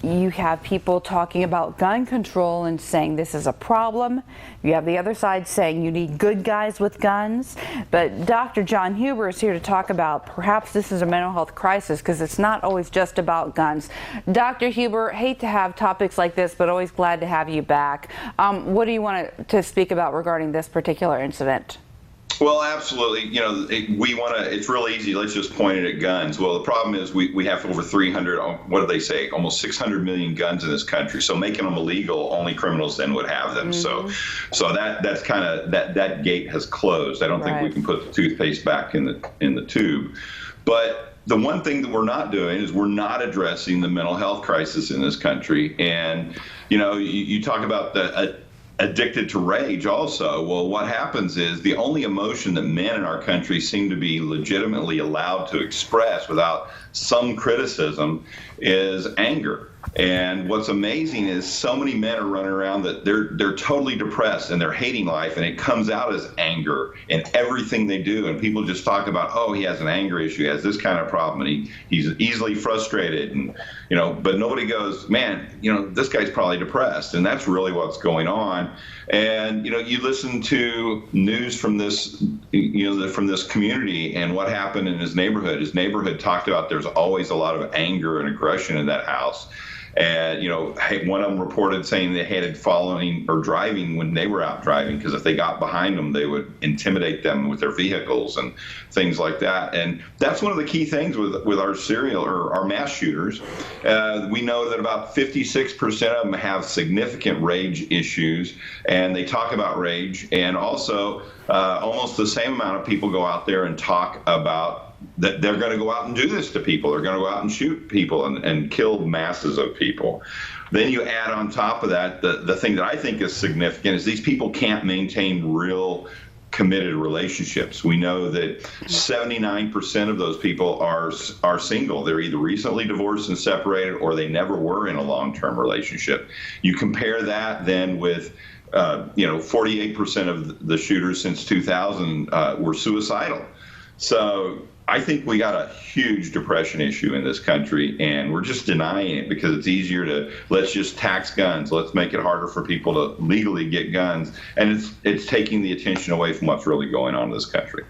You have people talking about gun control and saying this is a problem. You have the other side saying you need good guys with guns. But Dr. John Huber is here to talk about perhaps this is a mental health crisis because it's not always just about guns. Dr. Huber, hate to have topics like this, but always glad to have you back. What do you want to speak about regarding this particular incident? Well, absolutely. You know, it's real easy. Let's just point it at guns. Well, the problem is we have over 300, what do they say, almost 600 million guns in this country. So making them illegal, only criminals then would have them. Mm-hmm. So that's kind of, that gate has closed. I don't think we can put the toothpaste back in the tube. But the one thing that we're not doing is we're not addressing the mental health crisis in this country. And, you know, you talk about the addicted to rage also. Well, what happens is the only emotion that men in our country seem to be legitimately allowed to express without some criticism is anger. And what's amazing is so many men are running around that they're totally depressed and they're hating life, and it comes out as anger in everything they do. And people just talk about, oh, he has an anger issue, he has this kind of problem, and he's easily frustrated, and but nobody goes, man, this guy's probably depressed, and that's really what's going on. And you listen to news from this, from this community and what happened in his neighborhood. His neighborhood talked about there's always a lot of anger and aggression in that house. And, one of them reported saying they hated following or driving when they were out driving, because if they got behind them, they would intimidate them with their vehicles and things like that. And that's one of the key things with our serial or our mass shooters. We know that about 56% of them have significant rage issues, and they talk about rage. And also, almost the same amount of people go out there and talk about that they're going to go out and do this to people. They're going to go out and shoot people and kill masses of people. Then you add on top of that, the thing that I think is significant is these people can't maintain real committed relationships. We know that 79% of those people are single. They're either recently divorced and separated, or they never were in a long-term relationship. You compare that then with 48% of the shooters since 2000 were suicidal. So I think we got a huge depression issue in this country, and we're just denying it because it's easier to let's just tax guns. Let's make it harder for people to legally get guns. And it's taking the attention away from what's really going on in this country.